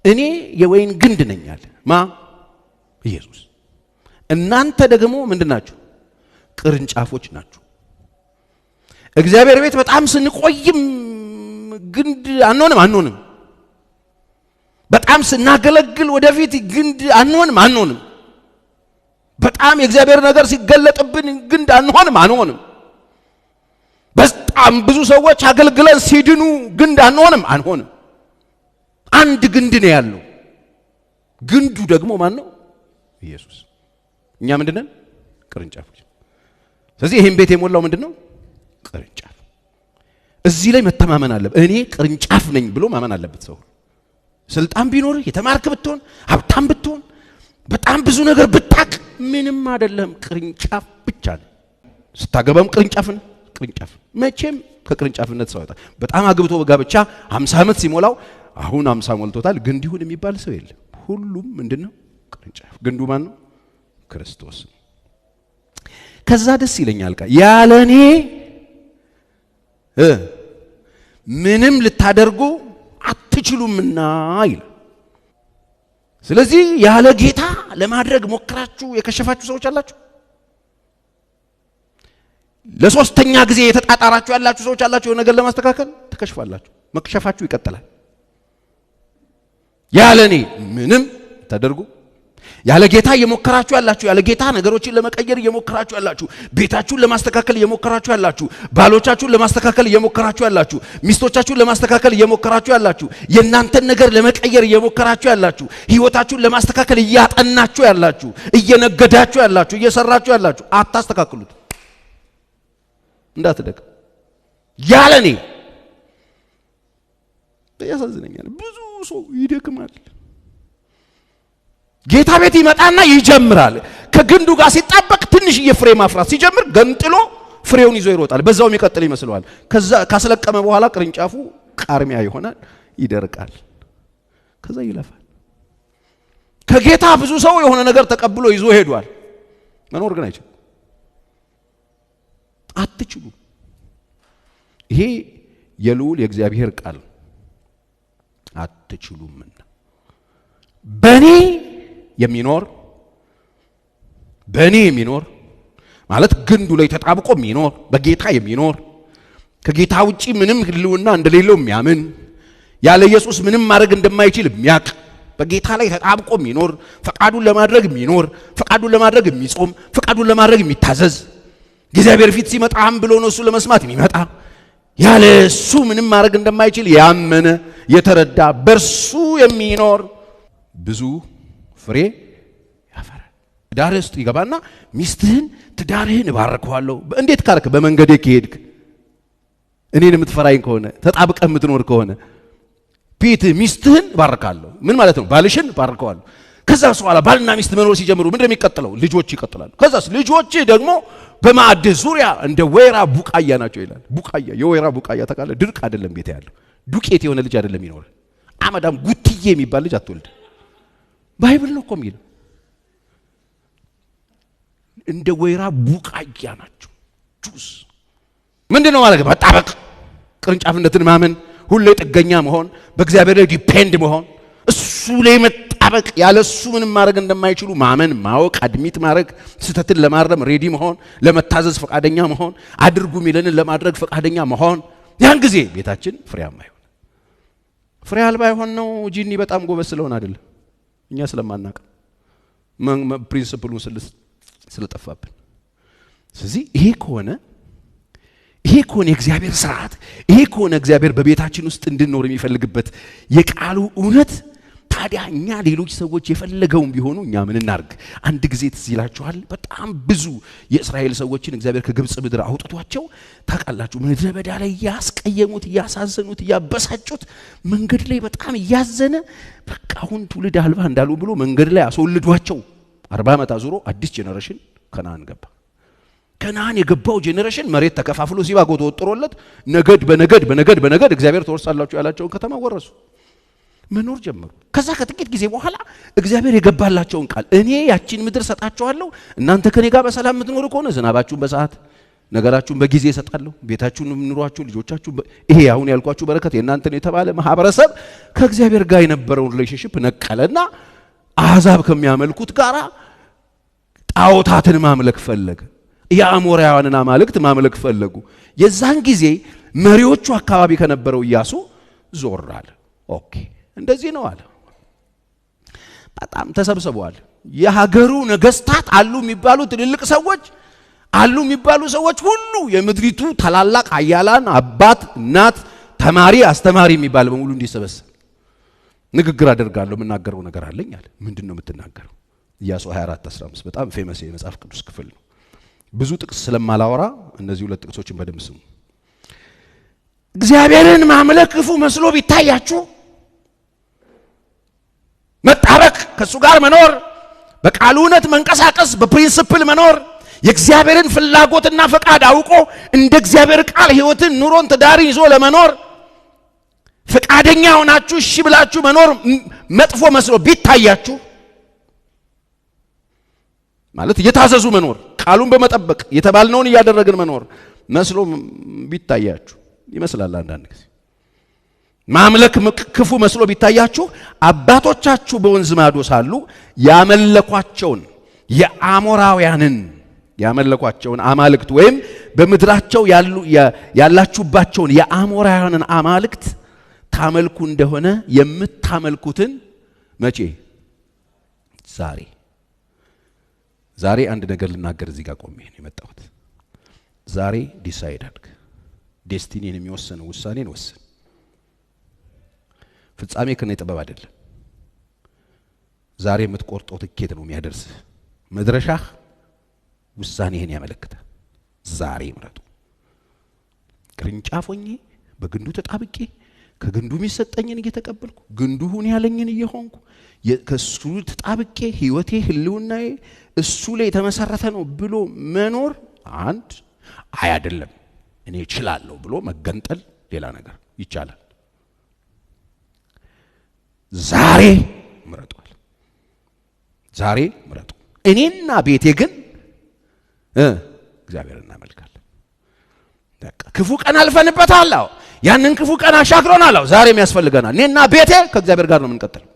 እኔ የወይን ግንድ ነኝ አለ ማ ኢየሱስ እናንተ ደግሞ ምንድናችሁ ቅርንጫፎች ናችሁ እግዚአብሔር ቤት በጣም ስንቆይም ግንድ አንሆንም በጣም ስናገለግል ወደፊት ግንድ አንሆንም በጣም የእግዚአብሔር ነገር ሲገለጥብን ግንድ አንሆንም በጣም ብዙ ሰዎች አገልግለን ሲድኑ ግንድ አንሆንም አንድ ግንድ ነው ያለው ግንዱ ደግሞ ማን ነው ኢየሱስ እኛ ምንድነን ቅርንጫፎች ስለዚህ ይሄን ቤት የሞላው ምንድነው ቅርንጫፍ እዚህ ላይ መተማመን አለበት እኔ ቅርንጫፍ ነኝ ብሎ ማመን አለበት ሰው ስልጣን ቢኖር የተማርክ ብትሆን ሀብታም ብትሆን በጣም ብዙ ነገር ብታቅ ምንም አይደለም ቅርንጫፍ ብቻ ነው ስታገባም ቅርንጫፍ መቼም ከቅርንጫፍነት ሰው አይወጣ በጣም አግብቶ በጋብቻ 50 ዓመት ሲሞላው አሁን 50 ሞልቶታል ግንድ ይሁን የሚባል ሰው የለም ሁሉም ምንድነው ቅርንጫፍ ግንዱ ማን ነው ክርስቶስ ከዛ ደስ ይለኛል ያለኔ ምንም ልታደርጉ አትችሉምና ይላል ስለዚህ ያለ ጌታ ለማድረግ ሞክራችሁ የከሸፋችሁ ሰዎች አላችሁ ለሶስተኛ ጊዜ የተጣጣራችሁ ያላችሁ ሰዎች አላችሁ የሆነ ነገር ለማስተካከል ተከሽፋላችሁ መከሸፋችሁ ይቀጥላል ያለኔ ምንም ታደርጉ ያለ ጌታ እየሞከራችሁ ያላችሁ ያለ ጌታ ነገሮችን ለመቀየር እየሞከራችሁ ያላችሁ ቤታችሁን ለማስተካከል እየሞከራችሁ ያላችሁ ባሎቻችሁን ለማስተካከል እየሞከራችሁ ያላችሁ ሚስቶቻችሁን ለማስተካከል እየሞከራችሁ ያላችሁ የእናንተን ነገር ለመቀየር እየሞከራችሁ ያላችሁ ህይወታችሁን ለማስተካከል እያጠናችሁ ያላችሁ እየነገዳችሁ ያላችሁ እየሰራችሁ ያላችሁ አታስተካክሉት እንዳትደቅ ያለኔ ያሳዝነኛል ብዙ ሰው ይደክማል ጌታ ቤት ይመጣና ይጀምራል ከግንዱ ጋር ሲጣበቅ ትንሽ የፍሬ ማፍራት ሲጀምር ገንጥሎ ፍሬውን ይዞ ይሮጣል በዛው የሚቀጥል ይመስለዋል ከዛ ካስለቀመ በኋላ ቅርንጫፉ ቃርሚያ ይሆናል ይደርቃል ከዛ ይለፋል ከጌታ ብዙ ሰው የሆነ ነገር ተቀብሎ ይዞ ሄዷል መኖር ግን አይችልም አትችሉ ይሄ የልዑል የእግዚአብሔር ቃል አትችሉምና በኔ የሚኖር ማለት ግንዱ ላይ ተጣብቆ የሚኖር በጌታ የሚኖር ከጌታ ውጪ ምንም ህልውና እንደሌለው የሚያምን ያለ ኢየሱስ ምንም ማድረግ እንደማይችል የሚያቅ በጌታ ላይ ተጣብቆ የሚኖር ፈቃዱን ለማድረግ የሚጾም ፈቃዱን ለማድረግ የሚታዘዝ እግዚአብሔር ፊት ሲመጣም ብሎ ነው እሱ ለመስማት የሚመጣ ያለ እሱ ምንም ማድረግ እንደማይችል ያመነ የተረዳ በርሱ የሚኖር ብዙ ፍሬ ያፈራል ትዳርህ ውስጥ ይገባና ሚስትህን ትዳርህን እባርከዋለሁ እንዴት ካርክ በመንገዴ ከሄድክ እኔን የምትፈራኝ ከሆነ ተጣብቀህ የምትኖር ከሆነ ፒት ሚስትህን እባርካለሁ ምን ማለት ነው ባልሽን እባርከዋለሁ ከዛ በኋላ ባልና ሚስት መኖር ሲጀምሩ ምንድነው የሚቀጥለው ልጆች ይቀጥላሉ ከዛስ ልጆች ደግሞ በማዕድ ዙሪያ እንደ ወይራ ቡቃያ ናቸው ይላል ቡቃያ የወይራ ቡቃያ ተቃለ ድርቅ አይደለም ቤት ያለው ዱቄት የሆነ ልጅ አይደለም ይኖር አመዳም ጉትዬ የሚባል ልጅ አትወልድ ባይብል ነው ቆም ይላል እንደ ወይራ ቡቃያ ናቸው ጁስ ምንድነው ማለት መጣበቅ ቅርንጫፍነትን ማመን ሁሌ ጥገኛ መሆን በእግዚአብሔር ላይ ዲፔንድ መሆን እሱ ላይ መጣበቅ ያለ እሱ ምንም ማድረግ እንደማይችሉ ማመን ማወቅ አድሚት ማድረግ ስተትን ለማረም ሬዲ መሆን ለመታዘዝ ፈቃደኛ መሆን አድርጉ ሚለንን ለማድረግ ፈቃደኛ መሆን ያን ጊዜ ቤታችን ፍሬያማ ይሆናል ፍሬ አልባ ይሆን ነው ጂኒ በጣም ጎበዝ ስለሆነ አይደለም እኛ ስለማናቀ ፕሪንሲፕሉን ስለጠፋብን ስለዚህ ይሄ ከሆነ የእግዚአብሔር ስርዓት ይሄ ከሆነ እግዚአብሔር በቤታችን ውስጥ እንድንኖር የሚፈልግበት የቃሉ እውነት ታዲያ እኛ ሌሎች ሰዎች የፈለገውን ቢሆኑ እኛ ምን እናርግ አንድ ጊዜ ትዝ ይላችኋል በጣም ብዙ የእስራኤል ሰዎችን እግዚአብሔር ከግብጽ ምድር አውጥቷቸው ታውቃላችሁ ምድረ በዳ ላይ ያስቀየሙት ያሳዘኑት ያበሳጩት መንገድ ላይ በጣም ያዘነ በቃ አሁን ትውልድ አልባ እንዳሉ ብሎ መንገድ ላይ አስወልዷቸው 40 ዓመት አዙሮ አዲስ ጄነሬሽን ከናን ገባ ከናን የገባው ጄነሬሽን መሬት ተከፋፍሎ ሲባጎ ተወጥሮለት ነገድ በነገድ እግዚአብሔር ተወርሳላችሁ ያላቸውን ከተማ ወረሱ መኖር ጀመሩ ከዛ ከጥቂት ጊዜ በኋላ እግዚአብሔር የገባላቸውን ቃል እኔ ያቺን ምድር ሰጣቸዋለሁ እናንተ ከኔ ጋር በሰላም የምትኖሩ ከሆነ ዝናባችሁን በሰዓት ነገራችሁን በጊዜ እሰጣለሁ፣ ቤታችሁን ኑሯችሁ፣ ልጆቻችሁ ይሄ አሁን ያልኳችሁ በረከት የእናንተ ነው የተባለ ማህበረሰብ ከእግዚአብሔር ጋር የነበረውን ሪሌሽንሺፕ ነቀለና አሕዛብ ከሚያመልኩት ጋራ ጣዖታትን ማምለክ ፈለገ። የአሞራውያንን አማልክት ማምለክ ፈለጉ። የዛን ጊዜ መሪዎቹ አካባቢ ከነበረው ኢያሱ ዞር አለ። ኦኬ እንደዚህ ነው አለ። በጣም ተሰብስበዋል። የሀገሩ ነገስታት አሉ የሚባሉ ትልልቅ ሰዎች አሉ የሚባሉ ሰዎች ሁሉ የምድሪቱ ታላላቅ ኃያላን አባት፣ እናት፣ ተማሪ፣ አስተማሪ የሚባል በሙሉ እንዲሰበሰብ ንግግር አደርጋለሁ። የምናገረው ነገር አለኝ አለ። ምንድነው የምትናገረው? ኢያሱ 24:15 በጣም ፌመስ የመጽሐፍ ቅዱስ ክፍል ነው። ብዙ ጥቅስ ስለማላወራ እነዚህ ሁለት ጥቅሶችን በደንብ ስሙ። እግዚአብሔርን ማምለክ ክፉ መስሎ ቢታያችሁ መጣበቅ፣ ከሱ ጋር መኖር፣ በቃሉ እውነት መንቀሳቀስ፣ በፕሪንሲፕል መኖር፣ የእግዚአብሔርን ፍላጎትና ፈቃድ አውቆ እንደ እግዚአብሔር ቃል ህይወትን ኑሮን ትዳርን ይዞ ለመኖር ፈቃደኛ ሆናችሁ እሺ ብላችሁ መኖር መጥፎ መስሎ ቢታያችሁ ማለት እየታዘዙ መኖር፣ ቃሉን በመጠበቅ የተባልነውን እያደረግን መኖር መስሎ ቢታያችሁ ይመስላል። አንዳንድ ጊዜ ማምለክ ክፉ መስሎ ቢታያችሁ አባቶቻችሁ በወንዝ ማዶ ሳሉ ያመለኳቸውን የአሞራውያንን ያመለኳቸውን አማልክት ወይም በምድራቸው ያላችሁባቸውን የአሞራውያንን አማልክት ታመልኩ እንደሆነ የምታመልኩትን መቼ? ዛሬ አንድ ነገር ልናገር እዚህ ጋር ቆሜ ነው የመጣሁት። ዛሬ ዲሳይድ አድርግ። ዴስቲኒን የሚወስነው ውሳኔን ወስን። ፍጻሜ ከነ ጥበብ አይደለም። ዛሬ የምትቆርጠው ትኬት ነው የሚያደርስህ። መድረሻህ ውሳኔህን ያመለክታል። ዛሬ ምረጡ። ቅርንጫፍ ሆኜ በግንዱ ተጣብቄ ከግንዱ የሚሰጠኝን እየተቀበልኩ ግንዱ ሁን ያለኝን እየሆንኩ ከሱ ተጣብቄ ህይወቴ ህልውናዬ እሱ ላይ የተመሰረተ ነው ብሎ መኖር አንድ አይደለም። እኔ እችላለሁ ብሎ መገንጠል ሌላ ነገር ይቻላል። ዛሬ ምረጧል። ዛሬ ምረጡ። እኔና ቤቴ ግን እግዚአብሔርን እናመልካለን። በቃ ክፉ ቀን አልፈንበታል። ያንን ክፉ ቀን አሻግሮናል። ዛሬም ያስፈልገናል። እኔና ቤቴ ከእግዚአብሔር ጋር ነው የምንቀጥለው።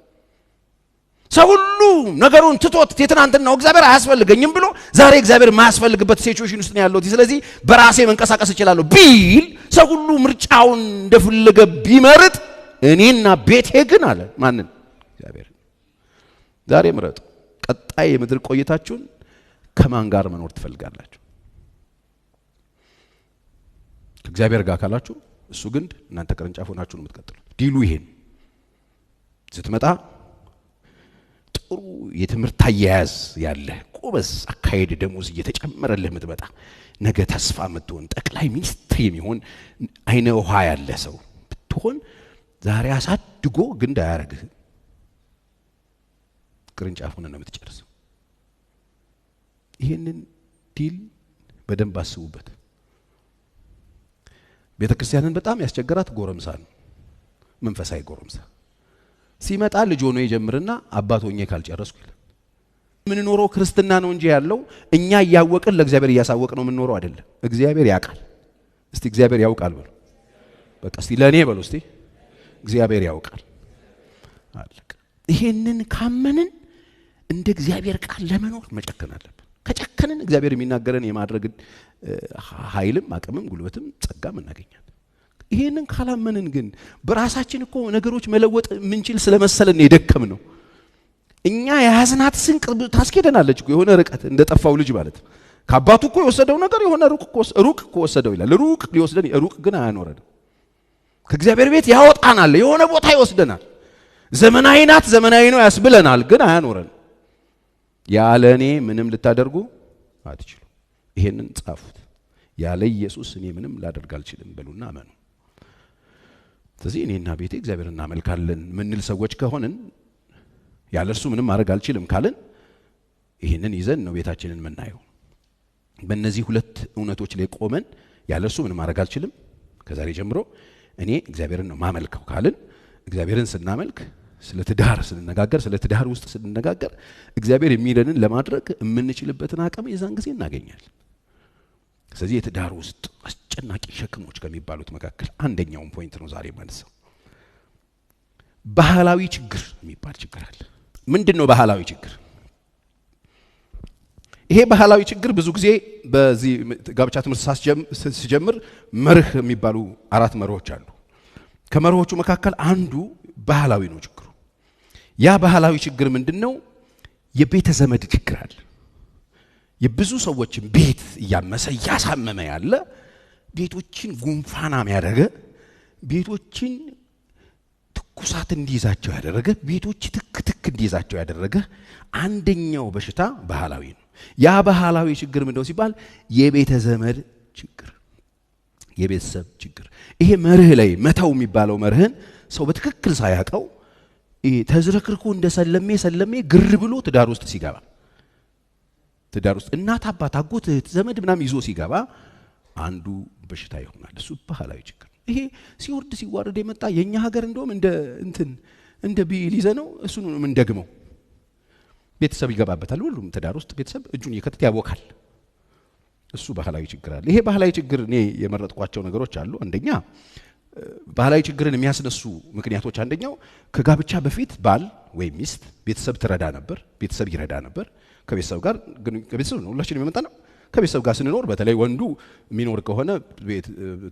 ሰው ሁሉ ነገሩን ትቶት የትናንትናው እግዚአብሔር አያስፈልገኝም ብሎ ዛሬ እግዚአብሔር ማያስፈልግበት ሲቹዌሽን ውስጥ ነው ያለው። ስለዚህ በራሴ መንቀሳቀስ እችላለሁ ቢል ሰው ሁሉ ምርጫውን እንደፈለገ ቢመርጥ እኔና ቤቴ ግን አለ ማንን? እግዚአብሔር። ዛሬ ምረጡ። ቀጣይ የምድር ቆይታችሁን ከማን ጋር መኖር ትፈልጋላችሁ? ከእግዚአብሔር ጋር ካላችሁ እሱ ግንድ፣ እናንተ ቅርንጫፍ ሆናችሁ ነው የምትቀጥሉት። ዲሉ ይሄን ስትመጣ ጥሩ የትምህርት አያያዝ ያለ ቆበስ አካሄድ ደሞዝ እየተጨመረልህ የምትመጣ ነገ ተስፋ የምትሆን ጠቅላይ ሚኒስትር የሚሆን አይነ ውሃ ያለ ሰው ብትሆን ዛሬ አሳድጎ ግንድ አያረግህ። ቅርንጫፉን ነው የምትጨርሰው። ይሄንን ዲል በደንብ አስቡበት። ቤተ ክርስቲያንን በጣም ያስቸገራት ጎረምሳ ነው። መንፈሳዊ ጎረምሳ ሲመጣ ልጅ ሆኖ ይጀምርና አባት ሆኜ ካልጨረስኩ ይላል። ምን ኖሮ ክርስትና ነው እንጂ ያለው እኛ ያወቅን ለእግዚአብሔር ያሳወቅ ነው ምን ኖሮ አይደለም። እግዚአብሔር ያውቃል። እስቲ እግዚአብሔር ያውቃል በሉ። በቃ እስቲ ለኔ በሉ እስቲ እግዚአብሔር ያውቃል። አለቀ። ይሄንን ካመንን እንደ እግዚአብሔር ቃል ለመኖር መጨከን አለብን። ከጨከንን እግዚአብሔር የሚናገረን የማድረግ ኃይልም አቅምም ጉልበትም ጸጋም እናገኛለን። ይሄንን ካላመንን ግን በራሳችን እኮ ነገሮች መለወጥ ምንችል ስለመሰለን የደከም ነው። እኛ የያዝናት ስንቅ ታስኬደናለች እኮ የሆነ ርቀት እንደጠፋው ልጅ ማለት ከአባቱ እኮ የወሰደው ነገር የሆነ ሩቅ እኮ ወሰደው ይላል። ሩቅ ሊወስደን ሩቅ ግን አያኖረንም። ከእግዚአብሔር ቤት ያወጣናል፣ የሆነ ቦታ ይወስደናል። ዘመናዊ ናት ዘመናዊ ነው ያስብለናል፣ ግን አያኖረንም። ያለ እኔ ምንም ልታደርጉ አትችሉ። ይሄንን ጻፉት። ያለ ኢየሱስ እኔ ምንም ላደርግ አልችልም በሉና አመኑ። ስለዚህ እኔና ቤቴ እግዚአብሔርን እናመልካለን ምንል ሰዎች ከሆንን ያለ እርሱ ምንም ማድረግ አልችልም ካልን ይሄንን ይዘን ነው ቤታችንን የምናየው። በእነዚህ ሁለት እውነቶች ላይ ቆመን ያለ እርሱ ምንም ማድረግ አልችልም ከዛሬ ጀምሮ እኔ እግዚአብሔርን ነው ማመልከው ካልን እግዚአብሔርን ስናመልክ ስለ ትዳር ስንነጋገር ስለ ትዳር ውስጥ ስንነጋገር እግዚአብሔር የሚለንን ለማድረግ የምንችልበትን አቅም የዛን ጊዜ እናገኛለን። ስለዚህ የትዳር ውስጥ አስጨናቂ ሸክሞች ከሚባሉት መካከል አንደኛው ፖይንት ነው ዛሬ ማለት ነው። ባህላዊ ችግር የሚባል ችግር አለ። ምንድነው ባህላዊ ችግር? ይሄ ባህላዊ ችግር ብዙ ጊዜ በዚህ ጋብቻ ትምህርት ሲጀምር መርህ የሚባሉ 4 መርሆች አሉ። ከመርሆቹ መካከል አንዱ ባህላዊ ነው ችግሩ። ያ ባህላዊ ችግር ምንድነው? የቤተ ዘመድ ችግር አለ። የብዙ ሰዎችን ቤት እያመሰ እያሳመመ ያለ፣ ቤቶችን ጉንፋናም ያደረገ፣ ቤቶችን ትኩሳት እንዲይዛቸው ያደረገ፣ ቤቶች ትክ እንዲይዛቸው ያደረገ አንደኛው በሽታ ባህላዊ ነው። ያ ባህላዊ ችግር ምንድነው ሲባል የቤተ ዘመድ ችግር፣ የቤተሰብ ችግር። ይሄ መርህ ላይ መተው የሚባለው መርህን ሰው በትክክል ሳያውቀው ተዝረክርኮ እንደ ሰለሜ ግር ብሎ ትዳር ውስጥ ሲገባ፣ ትዳር ውስጥ እናት አባት አጎት ዘመድ ምናምን ይዞ ሲገባ አንዱ በሽታ ይሆናል። እሱ ባህላዊ ችግር። ይሄ ሲወርድ ሲዋረድ የመጣ የኛ ሀገር እንደውም እንደ ቢል ይዘ ነው እሱን ምን ደግመው ቤተሰብ ይገባበታል። ሁሉም ትዳር ውስጥ ቤተሰብ እጁን ይከተት ያቦካል። እሱ ባህላዊ ችግር አለ። ይሄ ባህላዊ ችግር እኔ የመረጥኳቸው ነገሮች አሉ። አንደኛ ባህላዊ ችግርን የሚያስነሱ ምክንያቶች አንደኛው ከጋብቻ በፊት ባል ወይም ሚስት ቤተሰብ ትረዳ ነበር፣ ቤተሰብ ይረዳ ነበር። ከቤተሰብ ጋር ግን ከቤተሰብ ነው ሁላችንም የመጣ ነው። ከቤተሰብ ጋር ስንኖር በተለይ ወንዱ የሚኖር ከሆነ ቤት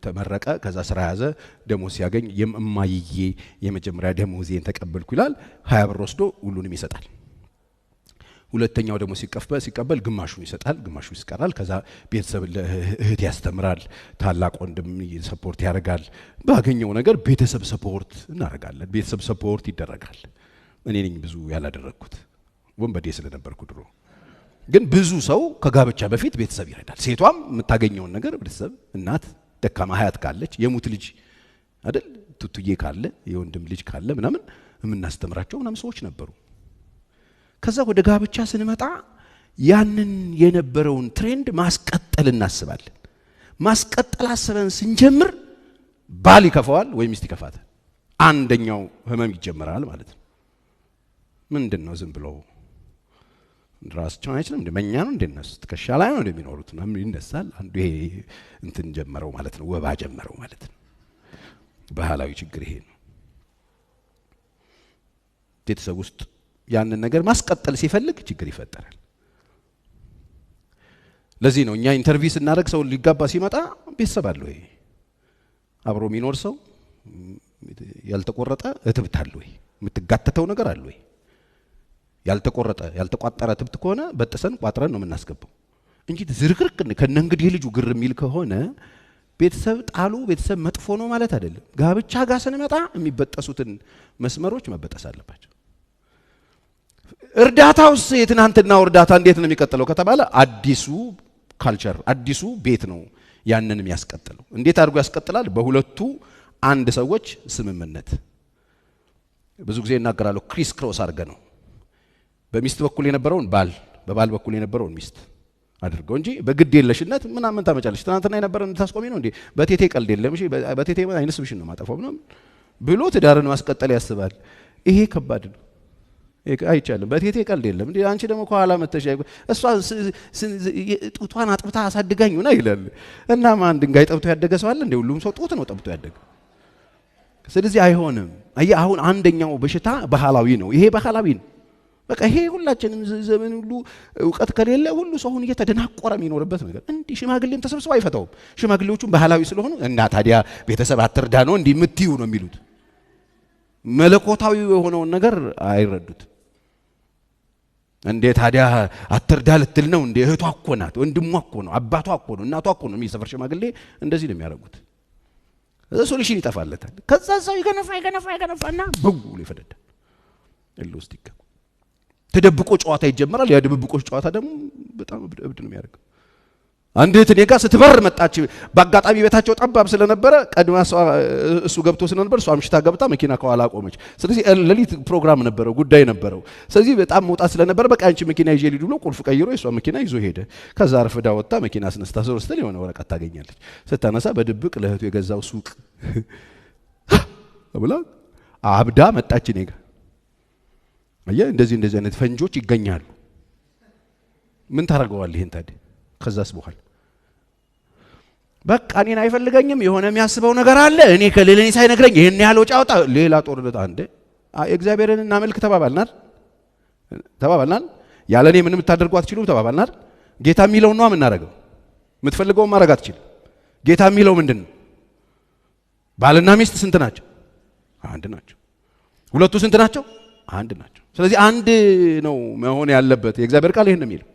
ተመረቀ፣ ከዛ ስራ ያዘ፣ ደሞዝ ሲያገኝ የማይዬ የመጀመሪያ ደሞዜን ተቀበልኩ ይላል። 20 ብር ወስዶ ሁሉንም ይሰጣል። ሁለተኛው ደግሞ ሲቀበል ግማሹን ይሰጣል፣ ግማሹ ይስቀራል። ከዛ ቤተሰብ ለእህት ያስተምራል፣ ታላቅ ወንድም ሰፖርት ያደርጋል። ባገኘው ነገር ቤተሰብ ሰፖርት እናደርጋለን። ቤተሰብ ሰፖርት ይደረጋል። እኔ ነኝ ብዙ ያላደረኩት ወንበዴ ስለነበርኩ ድሮ። ግን ብዙ ሰው ከጋብቻ በፊት ቤተሰብ ይረዳል። ሴቷም የምታገኘውን ነገር ቤተሰብ፣ እናት ደካማ ሀያት ካለች፣ የሙት ልጅ አይደል ቱቱዬ ካለ፣ የወንድም ልጅ ካለ ምናምን የምናስተምራቸው ምናምን ሰዎች ነበሩ። ከዛ ወደ ጋብቻ ስንመጣ ያንን የነበረውን ትሬንድ ማስቀጠል እናስባለን። ማስቀጠል አስበን ስንጀምር ባል ይከፋዋል ወይ ሚስት ይከፋታል። አንደኛው ህመም ይጀምራል ማለት ነው። ምንድነው ዝም ብሎ ራሳቸው አይችልም እንደመኛ ነው እንደነሱ ትከሻ ላይ ነው እንደሚኖሩት ምናምን ይነሳል። አንዱ ይሄ እንትን ጀመረው ማለት ነው፣ ወባ ጀመረው ማለት ነው። ባህላዊ ችግር ይሄ ነው። ቤተሰብ ውስጥ ያንን ነገር ማስቀጠል ሲፈልግ ችግር ይፈጠራል። ለዚህ ነው እኛ ኢንተርቪው ስናደርግ ሰው ሊጋባ ሲመጣ ቤተሰብ አለ ወይ፣ አብሮ የሚኖር ሰው ያልተቆረጠ እትብት አለ ወይ፣ የምትጋተተው ነገር አለ ወይ። ያልተቋጠረ እትብት ከሆነ በጥሰን ቋጥረን ነው የምናስገባው እንጂ ዝርክርክ ከነ እንግዲህ ልጁ ግር የሚል ከሆነ ቤተሰብ ጣሉ፣ ቤተሰብ መጥፎ ነው ማለት አይደለም። ጋብቻ ጋር ስንመጣ የሚበጠሱትን መስመሮች መበጠስ አለባቸው። እርዳታውስ የትናንትናው እርዳታ እንዴት ነው የሚቀጥለው ከተባለ አዲሱ ካልቸር አዲሱ ቤት ነው ያንን የሚያስቀጥለው። እንዴት አድርጎ ያስቀጥላል? በሁለቱ አንድ ሰዎች ስምምነት። ብዙ ጊዜ እናገራለሁ፣ ክሪስ ክሮስ አድርገ ነው በሚስት በኩል የነበረውን ባል፣ በባል በኩል የነበረውን ሚስት አድርገው እንጂ በግድ የለሽነት ምናምን ታመጫለሽ። ትናንትና የነበረን ታስቆሚ ነው እንዴ? በቴቴ ቀልድ የለም። እሺ በቴቴ አይነስብሽን ነው ማጠፋው ምናምን ብሎ ትዳርን ማስቀጠል ያስባል። ይሄ ከባድ ነው። አይቻልም። በቴቴ ቀልድ የለም እንዴ? አንቺ ደግሞ ከኋላ መተሽ እሷ ጡቷን አጥብታ አሳድጋኝ ሆና ይላል። እና ማን ድንጋይ ጠብቶ ያደገ ሰው አለ እንዴ? ሁሉም ሰው ጡት ነው ጠብቶ ያደገ። ስለዚህ አይሆንም። አሁን አንደኛው በሽታ ባህላዊ ነው። ይሄ ባህላዊ ነው። በቃ ይሄ ሁላችንም ዘመን ሁሉ ዕውቀት ከሌለ ሁሉ ሰው አሁን እየተደናቆረ የሚኖርበት ነገር እንዲህ ሽማግሌም ተሰብስበው አይፈታውም። ሽማግሌዎቹም ባህላዊ ስለሆኑ እና ታዲያ ቤተሰብ አትርዳ ነው እንዲህ የምትዩ ነው የሚሉት። መለኮታዊ የሆነውን ነገር አይረዱት። እንዴ ታዲያ አትርዳ ልትል ነው እንዴ? እህቷ እኮ ናት፣ ወንድሟ እኮ ነው፣ አባቷ እኮ ነው፣ እናቷ እኮ ነው። የሚሰፈር ሽማግሌ እንደዚህ ነው የሚያደርጉት። ሶሉሽን ይጠፋለታል። ከዛ ሰው ይገነፋና ብው ይፈነዳል። ውስጥ ይገባ ተደብቆ ጨዋታ ይጀምራል። ያ ድብብቆች ጨዋታ ደግሞ በጣም እብድ ነው የሚያደርገው። አንዲት እኔ ጋር ስትበር መጣች። በአጋጣሚ ቤታቸው ጠባብ ስለነበረ ቀድማ እሱ ገብቶ ስለነበር እሷ አምሽታ ገብታ መኪና ከኋላ ቆመች። ስለዚህ ለሊት ፕሮግራም ነበረው፣ ጉዳይ ነበረው። ስለዚህ በጣም መውጣት ስለነበረ በቃ አንቺ መኪና ይዤ ልሂድ ብሎ ቁልፍ ቀይሮ የሷ መኪና ይዞ ሄደ። ከዛ አርፍዳ ወጣ መኪና አስነስታ ስትል የሆነ ወረቀት ታገኛለች። ስታነሳ በድብቅ ለእህቱ የገዛው ሱቅ ብላ አብዳ መጣች እኔ ጋር። እንደዚህ አይነት ፈንጆች ይገኛሉ። ምን ታደርገዋለህ ይሄን ታዲያ? ከዛስ በኋላ በቃ እኔን አይፈልገኝም የሆነ የሚያስበው ነገር አለ እኔ ከሌለኝ ሳይነግረኝ ይሄን ያህል ወጪ አውጣ ሌላ ጦርነት አንዴ እግዚአብሔርን እናመልክ ተባባልናል ያለኔ ምንም ታደርጉ አትችሉም ተባባልናል ጌታ የሚለው ነው የምናደርገው የምትፈልገው ማድረግ አትችልም ጌታ የሚለው ምንድነው ባልና ሚስት ስንት ናቸው አንድ ናቸው ሁለቱ ስንት ናቸው አንድ ናቸው ስለዚህ አንድ ነው መሆን ያለበት የእግዚአብሔር ቃል ይሄን ነው የሚለው